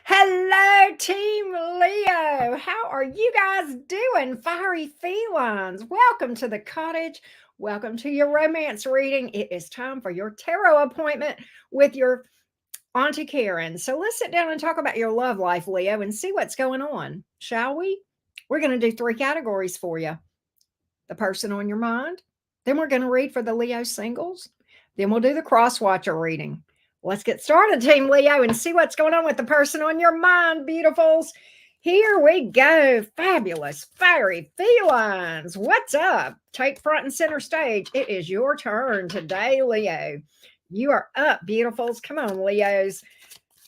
Hello, Team Leo. How are you guys doing, fiery felines? Welcome to the cottage. Welcome to your romance reading. It is time for your tarot appointment with your Auntie Karen. So let's sit down and talk about your love life, Leo, and see what's going on, shall we? We're going to do three categories for you: the person on your mind. Then we're going to read for the Leo singles. Then we'll do the cross watcher reading. Let's get started, Team Leo, and see what's going on with the person on your mind, beautifuls. Here we go. Fabulous, fiery felines. What's up? Take front and center stage. It is your turn today, Leo. You are up, beautifuls. Come on, Leos.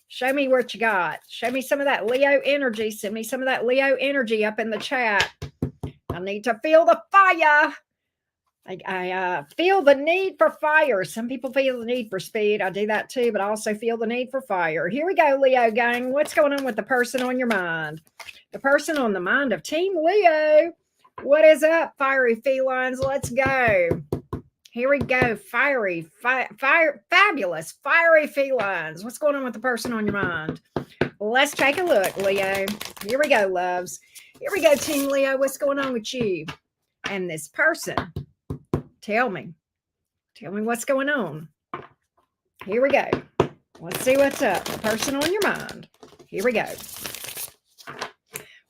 Show me what you got. Show me some of that Leo energy. Send me some of that Leo energy up in the chat. I need to feel the fire. I feel the need for fire. Some people feel the need for speed. I do that too, but I also feel the need for fire. Here we go, Leo gang. What's going on with the person on your mind? The person on the mind of Team Leo. What is up, fiery felines? Let's go. Here we go. Fabulous, fiery felines. What's going on with the person on your mind? Let's take a look, Leo. Here we go, loves. Here we go, Team Leo. What's going on with you and this person? Tell me what's going on. Here we go. Let's see what's up. The person on your mind. Here we go.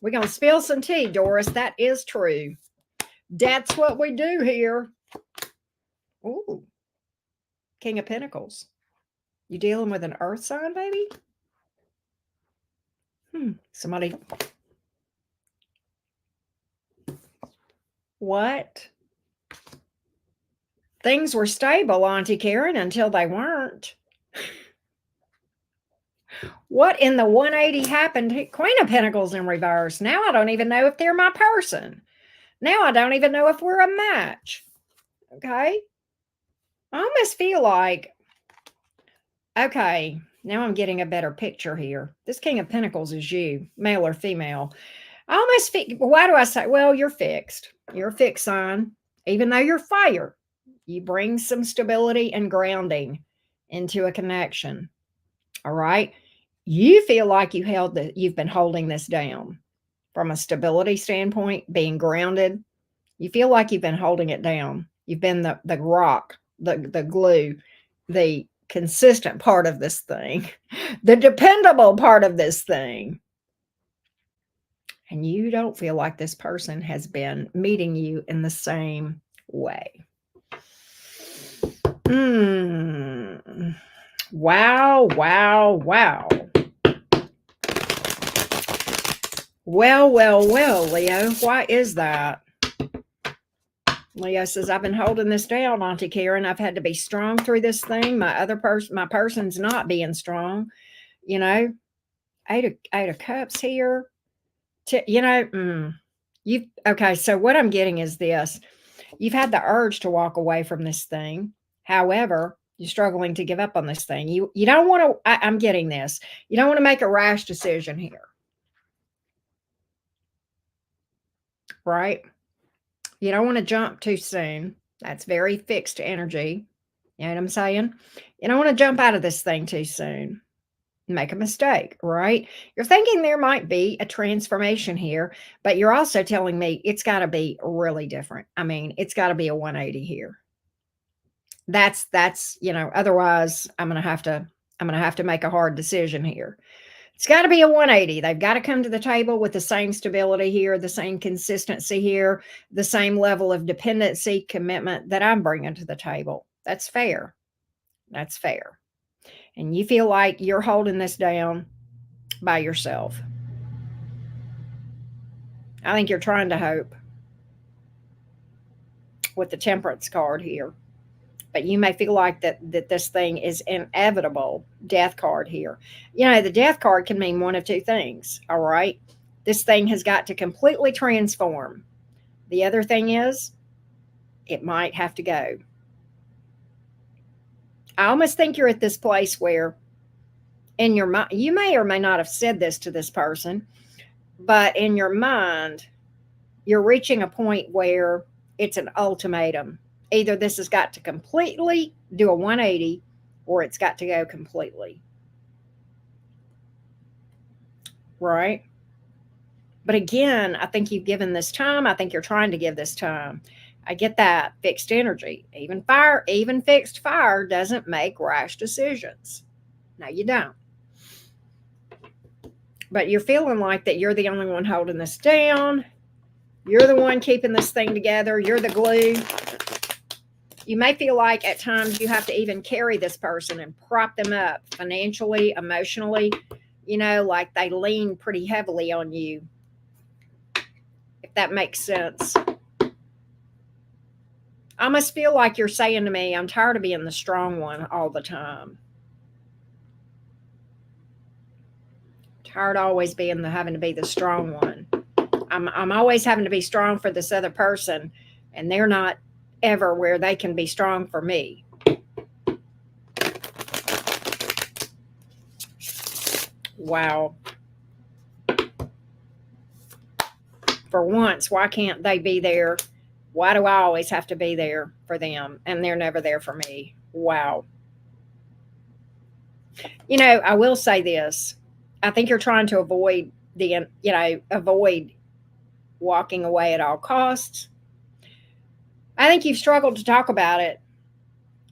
We're going to spill some tea, Doris. That is true. That's what we do here. Ooh. King of Pentacles. You dealing with an earth sign, baby? Somebody. What? Things were stable, Auntie Karen, until they weren't. What in the 180 happened? Queen of Pentacles in reverse. Now I don't even know if they're my person. Now I don't even know if we're a match. Okay? I almost feel like, okay, now I'm getting a better picture here. This King of Pentacles is you, male or female. I almost feel, why do I say, well, you're fixed. You're a fixed sign. Even though you're fire, you bring some stability and grounding into a connection. All right. You feel like you've been holding this down from a stability standpoint, being grounded. You feel like you've been holding it down. You've been the rock, the glue, the consistent part of this thing, the dependable part of this thing. And you don't feel like this person has been meeting you in the same way. Wow, wow, wow. Well, Leo, why is that? Leo says, I've been holding this down, Auntie Karen. I've had to be strong through this thing. My person's not being strong. You know, eight of cups here. Okay, so what I'm getting is this. You've had the urge to walk away from this thing. However, you're struggling to give up on this thing. You don't want to, I'm getting this. You don't want to make a rash decision here. Right? You don't want to jump too soon. That's very fixed energy. You know what I'm saying? You don't want to jump out of this thing too soon. Make a mistake, right? You're thinking there might be a transformation here, but you're also telling me it's got to be really different. I mean, it's got to be a 180 here. That's otherwise I'm going to have to make a hard decision here. It's got to be a 180. They've got to come to the table with the same stability here, the same consistency here, the same level of dependency, commitment that I'm bringing to the table. That's fair. That's fair. And you feel like you're holding this down by yourself. I think you're trying to hope with the Temperance card here. But you may feel like that this thing is inevitable. Death card here. The Death card can mean one of two things. All right. This thing has got to completely transform. The other thing is it might have to go. I almost think you're at this place where in your mind, you may or may not have said this to this person, but in your mind, you're reaching a point where it's an ultimatum. Either this has got to completely do a 180 or it's got to go completely. right? But again, I think you've given this time. I think you're trying to give this time. I get that fixed energy. Even fixed fire doesn't make rash decisions. No, you don't. But you're feeling like that you're the only one holding this down. You're the one keeping this thing together. You're the glue. You may feel like at times you have to even carry this person and prop them up financially, emotionally, like they lean pretty heavily on you, if that makes sense. I almost feel like you're saying to me, I'm tired of being the strong one all the time. Tired of always having to be the strong one. I'm always having to be strong for this other person, and they're not ever where they can be strong for me. Wow. For once, why can't they be there? Why do I always have to be there for them and they're never there for me? Wow. I will say this. I think you're trying to avoid walking away at all costs. I think you've struggled to talk about it.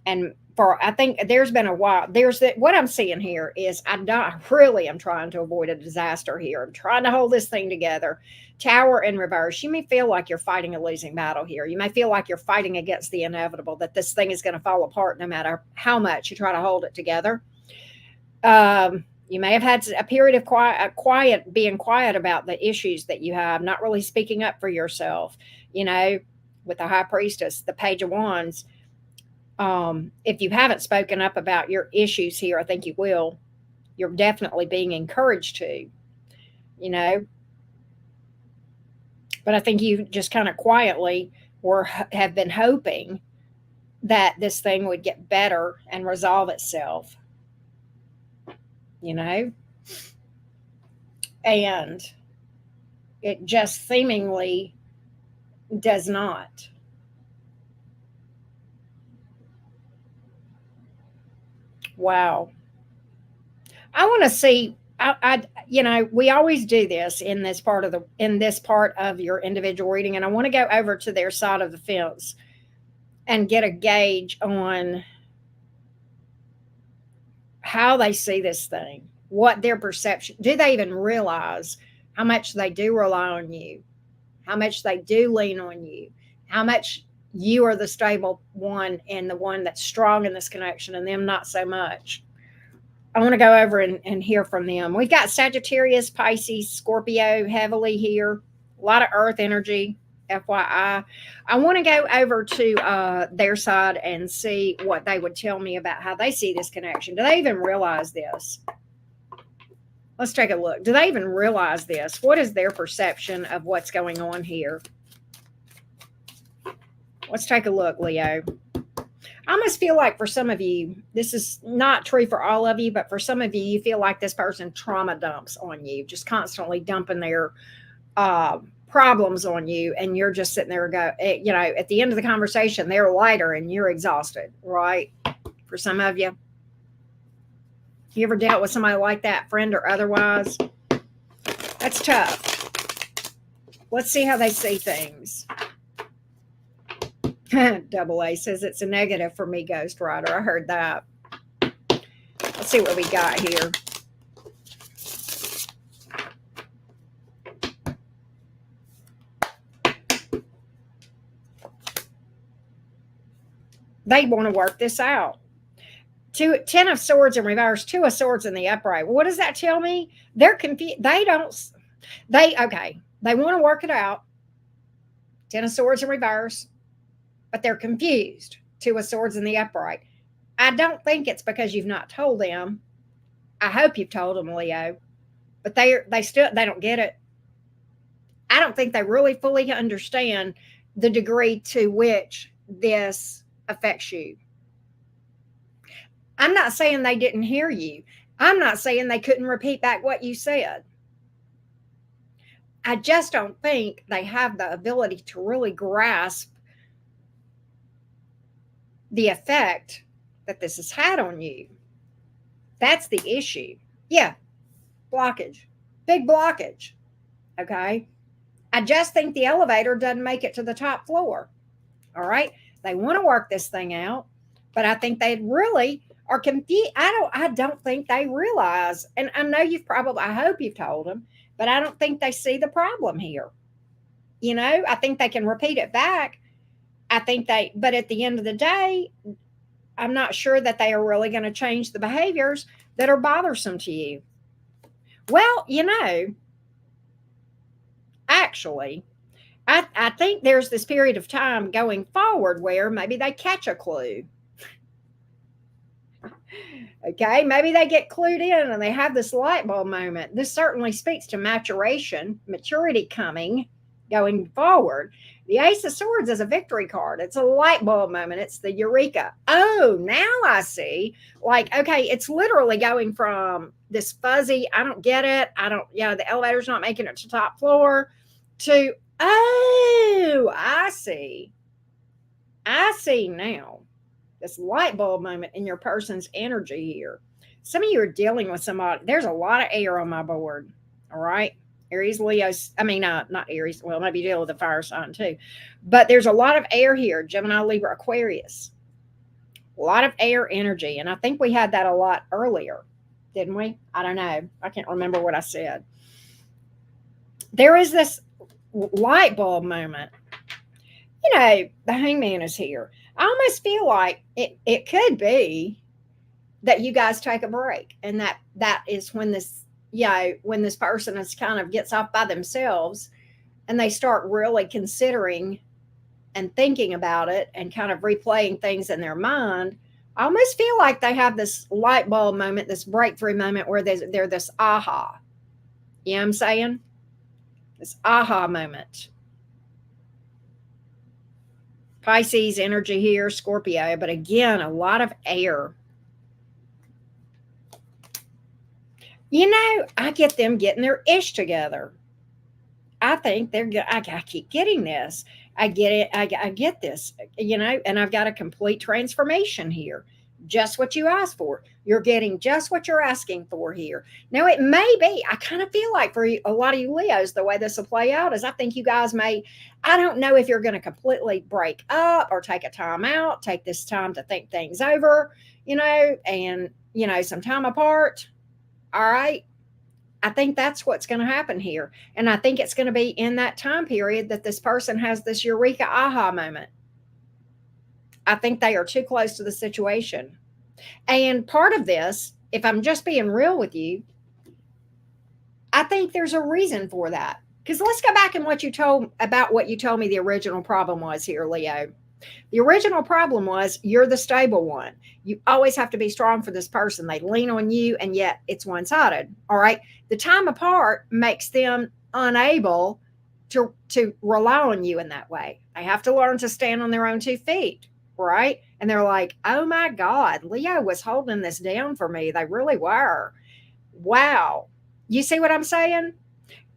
And I think there's been a while. What I'm seeing here is I really am trying to avoid a disaster here. I'm trying to hold this thing together. Tower in reverse. You may feel like you're fighting a losing battle here. You may feel like you're fighting against the inevitable, that this thing is going to fall apart no matter how much you try to hold it together. You may have had a period of being quiet about the issues that you have, not really speaking up for yourself. With the High Priestess, the Page of Wands. If you haven't spoken up about your issues here, I think you will. You're definitely being encouraged to, you know. But I think you just kind of quietly have been hoping that this thing would get better and resolve itself, you know. And it just seemingly does not. Wow. I want to see. We always do this in this part of your individual reading, and I want to go over to their side of the fence and get a gauge on how they see this thing, what their perception. Do they even realize how much they do rely on you, how much they do lean on you, how much you are the stable one and the one that's strong in this connection, and them not so much. I want to go over and hear from them. We've got Sagittarius, Pisces, Scorpio heavily here. A lot of earth energy, FYI. I want to go over to their side and see what they would tell me about how they see this connection. Do they even realize this? Let's take a look. Do they even realize this? What is their perception of what's going on here? Let's take a look, Leo. I almost feel like for some of you, this is not true for all of you, but for some of you, you feel like this person trauma dumps on you, just constantly dumping their problems on you. And you're just sitting there, at the end of the conversation, they're lighter and you're exhausted, right? For some of you. You ever dealt with somebody like that, friend or otherwise? That's tough. Let's see how they see things. Double A says it's a negative for me, Ghost Rider. I heard that. Let's see what we got here. They want to work this out. 10 of Swords in reverse, 2 of Swords in the upright. What does that tell me? They're confused. They want to work it out. 10 of Swords in reverse, but they're confused. 2 of Swords in the upright. I don't think it's because you've not told them. I hope you've told them, Leo, but they don't get it. I don't think they really fully understand the degree to which this affects you. I'm not saying they didn't hear you. I'm not saying they couldn't repeat back what you said. I just don't think they have the ability to really grasp the effect that this has had on you. That's the issue. Yeah, blockage. Big blockage. Okay. I just think the elevator doesn't make it to the top floor. All right. They want to work this thing out, but I think they really are confused. I don't think they realize, and I know you've probably, I hope you've told them, but I don't think they see the problem here. I think they can repeat it back. But at the end of the day, I'm not sure that they are really going to change the behaviors that are bothersome to you. Well, actually, I think there's this period of time going forward where maybe they catch a clue. Okay, maybe they get clued in and they have this light bulb moment. This certainly speaks to maturation, maturity coming, going forward. The Ace of Swords is a victory card. It's a light bulb moment. It's the eureka. Oh, now I see. Like, okay, it's literally going from this fuzzy, I don't get it. The elevator's not making it to top floor to, oh, I see. I see now. This light bulb moment in your person's energy here. Some of you are dealing with somebody. There's a lot of air on my board. All right. Aries, Leos. Not Aries. Well, maybe you deal with a fire sign too. But there's a lot of air here. Gemini, Libra, Aquarius. A lot of air energy. And I think we had that a lot earlier, didn't we? I don't know. I can't remember what I said. There is this light bulb moment. The Hangman is here. I almost feel like it could be that you guys take a break, and that is when this person is kind of gets off by themselves and they start really considering and thinking about it and kind of replaying things in their mind. I almost feel like they have this light bulb moment, this breakthrough moment where they're this aha. You know what I'm saying? This aha moment. Pisces energy here, Scorpio, but again, a lot of air. I get them getting their ish together. I think they're good. I keep getting this. I get it. I get this, and I've got a complete transformation here. Just what you asked for. You're getting just what you're asking for here. Now, it may be, I kind of feel like for a lot of you Leos, the way this will play out is I think you guys I don't know if you're going to completely break up or take a time out, take this time to think things over, and, some time apart. All right. I think that's what's going to happen here. And I think it's going to be in that time period that this person has this eureka aha moment. I think they are too close to the situation. And part of this, if I'm just being real with you, I think there's a reason for that. Because let's go back and what you told me the original problem was here, Leo. The original problem was you're the stable one. You always have to be strong for this person. They lean on you, and yet it's one-sided. All right. The time apart makes them unable to rely on you in that way. They have to learn to stand on their own 2 feet. Right. And they're like, oh my God, Leo was holding this down for me. They really were. Wow. You see what I'm saying?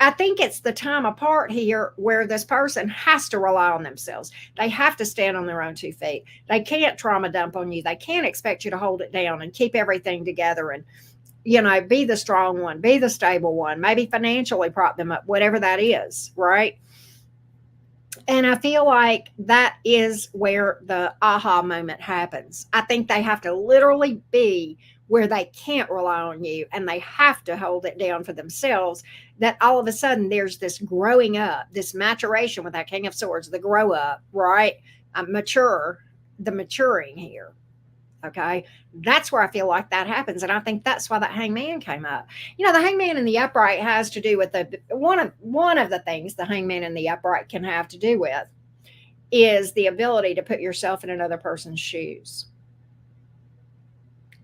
I think it's the time apart here where this person has to rely on themselves. They have to stand on their own 2 feet. They can't trauma dump on you. They can't expect you to hold it down and keep everything together and, be the strong one, be the stable one, maybe financially prop them up, whatever that is. Right. And I feel like that is where the aha moment happens. I think they have to literally be where they can't rely on you and they have to hold it down for themselves, that all of a sudden there's this growing up, this maturation with that King of Swords, the grow up, right? The maturing here. Okay. That's where I feel like that happens. And I think that's why that Hangman came up. The Hangman in the upright has to do with one of the things the Hangman in the upright can have to do with is the ability to put yourself in another person's shoes.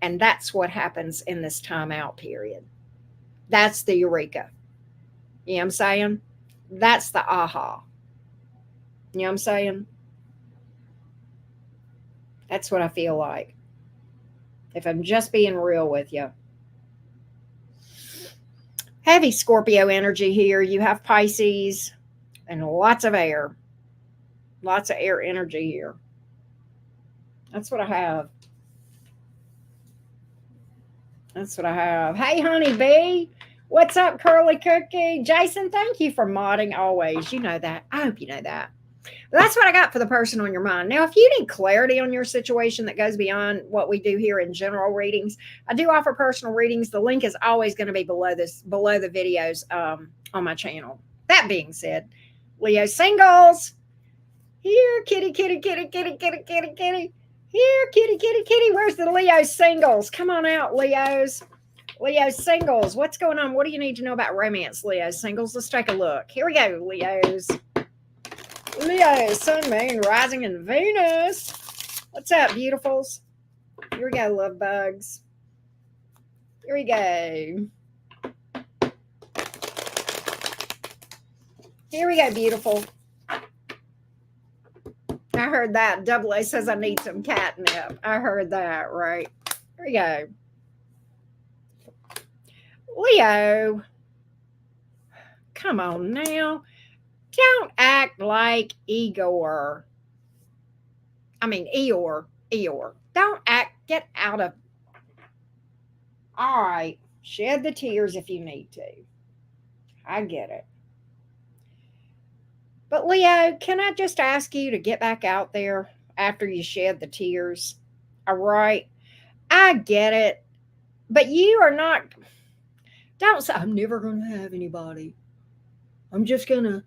And that's what happens in this timeout period. That's the eureka. You know what I'm saying? That's the aha. You know what I'm saying? That's what I feel like. If I'm just being real with you. Heavy Scorpio energy here. You have Pisces and lots of air. Lots of air energy here. That's what I have. That's what I have. Hey, honey bee. What's up, Curly Cookie? Jason, thank you for modding always. You know that. I hope you know that. But that's what I got for the person on your mind. Now, if you need clarity on your situation that goes beyond what we do here in general readings, I do offer personal readings. The link is always going to be below the videos on my channel. That being said, Leo singles, here, kitty, kitty, kitty, kitty, kitty, kitty, kitty. Here, kitty, kitty, kitty. Where's the Leo singles? Come on out, Leos. Leo singles. What's going on? What do you need to know about romance, Leo singles? Let's take a look. Here we go, Leos. Leo, Sun, Moon, Rising, and Venus. What's up, beautifuls? Here we go, love bugs. Here we go. Here we go, beautiful. I heard that. Double A says I need some catnip. I heard that, right? Here we go. Leo, come on now. Don't act like Eeyore. Don't act, get out of. All right, shed the tears if you need to. I get it. But Leo, can I just ask you to get back out there after you shed the tears? All right, I get it. But you are not, don't say, I'm never going to have anybody. I'm just going to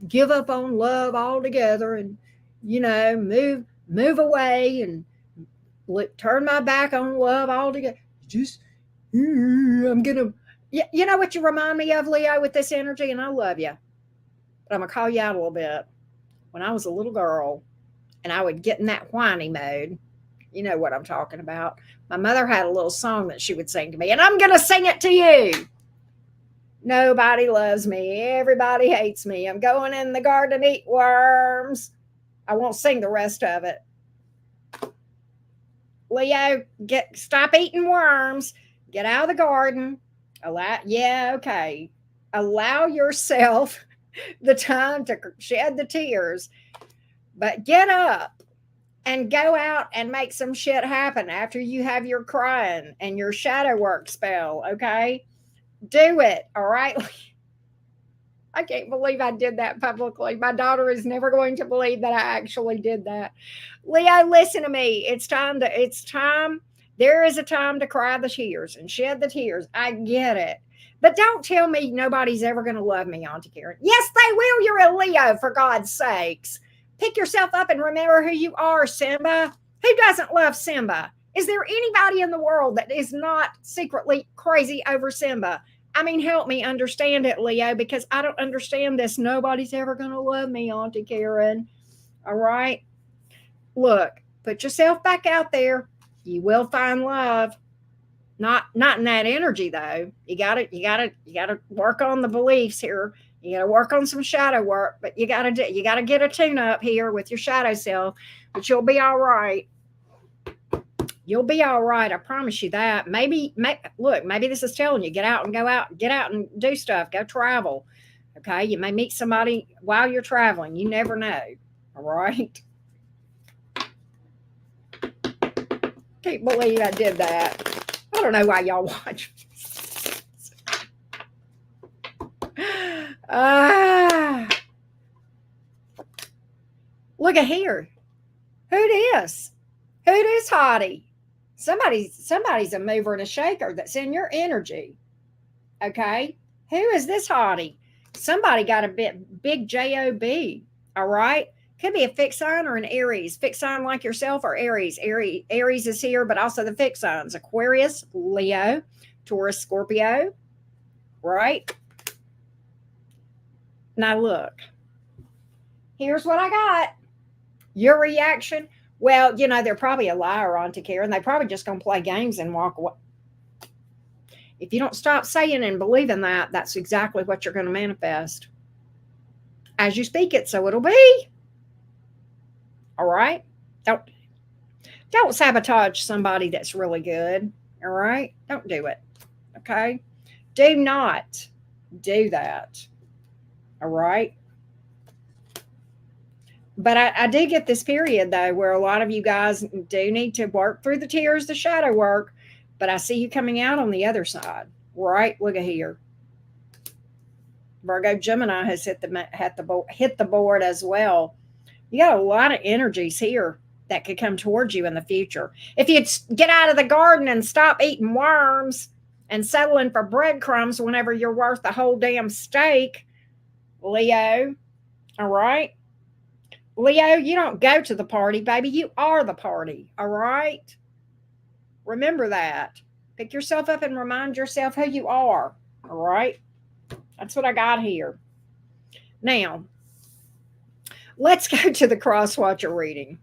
give up on love altogether and, move away and turn my back on love altogether. Just, I'm going to, you know what you remind me of, Leo, with this energy? And I love you, but I'm going to call you out a little bit. When I was a little girl and I would get in that whiny mode, you know what I'm talking about. My mother had a little song that she would sing to me, and I'm going to sing it to you. Nobody loves me. Everybody hates me. I'm going in the garden to eat worms. I won't sing the rest of it. Leo, stop eating worms. Get out of the garden. Allow yourself the time to shed the tears, but get up and go out and make some shit happen after you have your crying and your shadow work spell, okay? Do it, all right? I can't believe I did that publicly. My daughter is never going to believe that I actually did that. Leo, listen to me. It's time. There is a time to cry the tears and shed the tears. I get it. But don't tell me nobody's ever going to love me, Auntie Karen. Yes, they will. You're a Leo, for God's sakes. Pick yourself up and remember who you are, Simba. Who doesn't love Simba? Is there anybody in the world that is not secretly crazy over Simba? I mean, help me understand it, Leo, because I don't understand this. Nobody's ever going to love me, Auntie Karen. All right? Look, put yourself back out there. You will find love. Not in that energy though. You gotta work on the beliefs here. You gotta work on some shadow work, but you gotta get a tune up here with your shadow self. But you'll be all right. You'll be all right. I promise you that. Maybe this is telling you get out and do stuff. Go travel. Okay, you may meet somebody while you're traveling. You never know. All right. Can't believe I did that. I don't know why y'all watch. Look at here. Who this? Who this hottie? Somebody's a mover and a shaker that's in your energy. Okay? Who is this hottie? Somebody got a big job. All right? Could be a fixed sign or an Aries. Fixed sign like yourself or Aries. Aries is here, but also the fixed signs. Aquarius, Leo, Taurus, Scorpio. Right? Now look. Here's what I got. Your reaction. Well, they're probably a liar, Auntie Karen. They probably just going to play games and walk away. If you don't stop saying and believing that, that's exactly what you're going to manifest. As you speak it, so it'll be. All right? Don't sabotage somebody that's really good. All right? Don't do it. Okay? Do not do that. All right? But I do get this period, though, where a lot of you guys do need to work through the tears, the shadow work, but I see you coming out on the other side. right? Look at here. Virgo Gemini has hit the board as well. You got a lot of energies here that could come towards you in the future. If you'd get out of the garden and stop eating worms and settling for breadcrumbs whenever you're worth the whole damn steak, Leo, all right? Leo, you don't go to the party, baby. You are the party, all right? Remember that. Pick yourself up and remind yourself who you are, all right? That's what I got here. Now, let's go to the crosswatcher reading.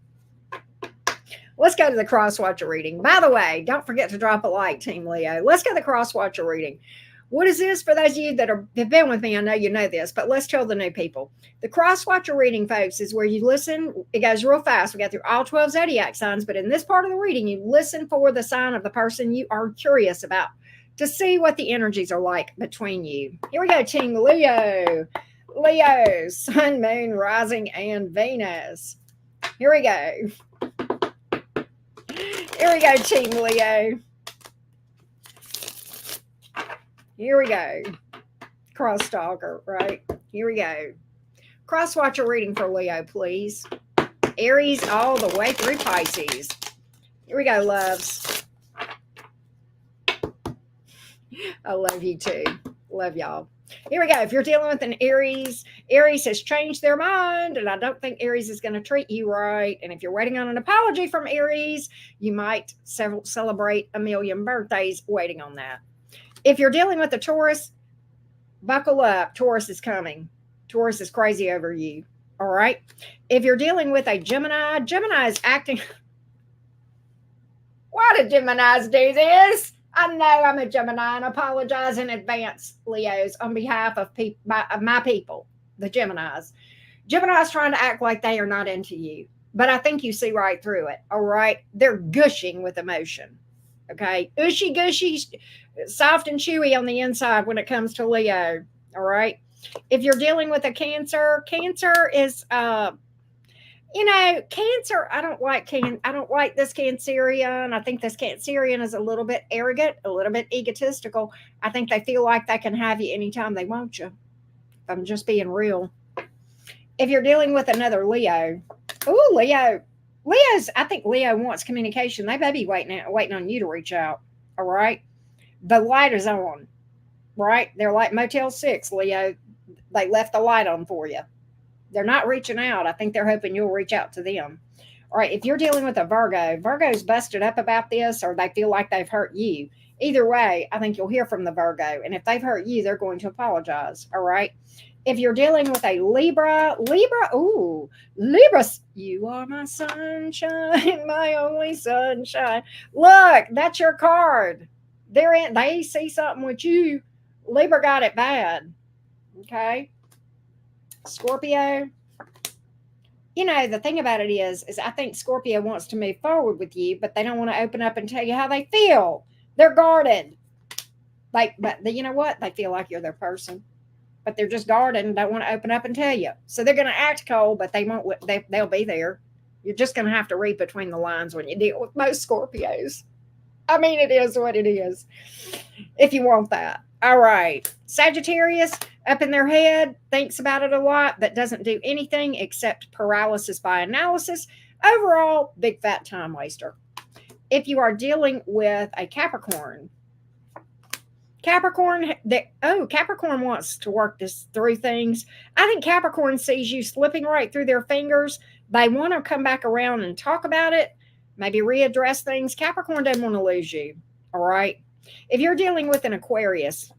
Let's go to the crosswatcher reading. By the way, don't forget to drop a like, Team Leo. Let's go to the crosswatcher reading. What is this? For those of you that have been with me, I know you know this, but let's tell the new people. The crosswatcher reading, folks, is where you listen. It goes real fast. We got through all 12 zodiac signs, but in this part of the reading, you listen for the sign of the person you are curious about to see what the energies are like between you. Here we go, Team Leo. Leo, Sun, Moon, Rising, and Venus. Here we go. Here we go, Team Leo. Here we go. Cross-stalker, right? Here we go. Cross-watcher reading for Leo, please. Aries all the way through Pisces. Here we go, loves. I love you too. Love y'all. Here we go. If you're dealing with an Aries, Aries has changed their mind, and I don't think Aries is going to treat you right. And if you're waiting on an apology from Aries, you might celebrate a million birthdays waiting on that. If you're dealing with a Taurus, buckle up. Taurus is coming. Taurus is crazy over you. All right. If you're dealing with a Gemini, Gemini is acting. Why do Geminis do this? I know I'm a Gemini and apologize in advance, Leos, on behalf of my people, the Geminis. Gemini's trying to act like they are not into you, but I think you see right through it. All right. They're gushing with emotion. Okay. Ushy gushy, soft and chewy on the inside when it comes to Leo. All right. If you're dealing with a Cancer, Cancer is Cancer, I don't like this Cancerian. I think this Cancerian is a little bit arrogant, a little bit egotistical. I think they feel like they can have you anytime they want you. I'm just being real. If you're dealing with another Leo, I think Leo wants communication. They may be waiting on you to reach out. All right. The light is on, right? They're like Motel 6, Leo. They left the light on for you. They're not reaching out. I think they're hoping you'll reach out to them. All right. If you're dealing with a Virgo, Virgo's busted up about this, or they feel like they've hurt you. Either way, I think you'll hear from the Virgo. And if they've hurt you, they're going to apologize. All right. If you're dealing with a Libra, Libra, you are my sunshine, my only sunshine. Look, that's your card. They see something with you. Libra got it bad. Okay. Scorpio, the thing about it is I think Scorpio wants to move forward with you, but they don't want to open up and tell you how they feel. They're guarded. But you know what? They feel like you're their person, but they're just guarded and don't want to open up and tell you. So they're going to act cold, but they won't. They'll be there. You're just going to have to read between the lines when you deal with most Scorpios. I mean, it is what it is. If you want that. All right. Sagittarius, up in their head, thinks about it a lot, but doesn't do anything except paralysis by analysis. Overall, big fat time waster. If you are dealing with a Capricorn, Capricorn wants to work this through things. I think Capricorn sees you slipping right through their fingers. They want to come back around and talk about it, maybe readdress things. Capricorn doesn't want to lose you. All right. If you're dealing with an Aquarius,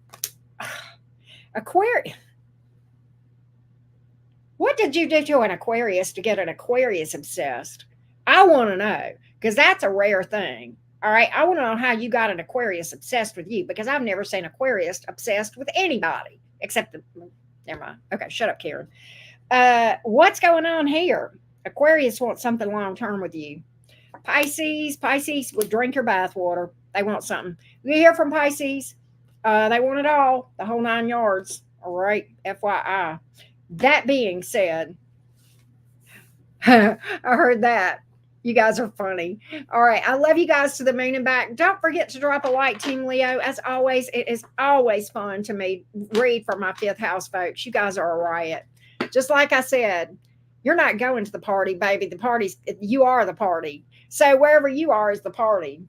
what did you do to an Aquarius to get an Aquarius obsessed? I want to know, because that's a rare thing. All right. I want to know how you got an Aquarius obsessed with you, because I've never seen Aquarius obsessed with anybody except never mind. Okay. Shut up, Karen. What's going on here? Aquarius wants something long-term with you. Pisces would drink your bathwater. They want something. You hear from Pisces? They want it all, the whole 9 yards. All right, FYI. That being said, I heard that. You guys are funny. All right. I love you guys to the moon and back. Don't forget to drop a like, Team Leo. As always, it is always fun to me read for my fifth house folks. You guys are a riot. Just like I said, you're not going to the party, baby. The party's, you are the party. So wherever you are is the party.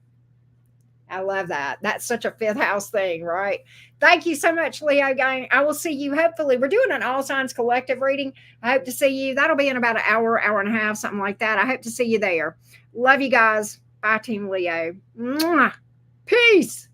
I love that. That's such a fifth house thing, right? Thank you so much, Leo gang. I will see you. Hopefully, we're doing an all signs collective reading. I hope to see you. That'll be in about an hour, hour and a half, something like that. I hope to see you there. Love you guys. Bye, Team Leo. Mwah. Peace.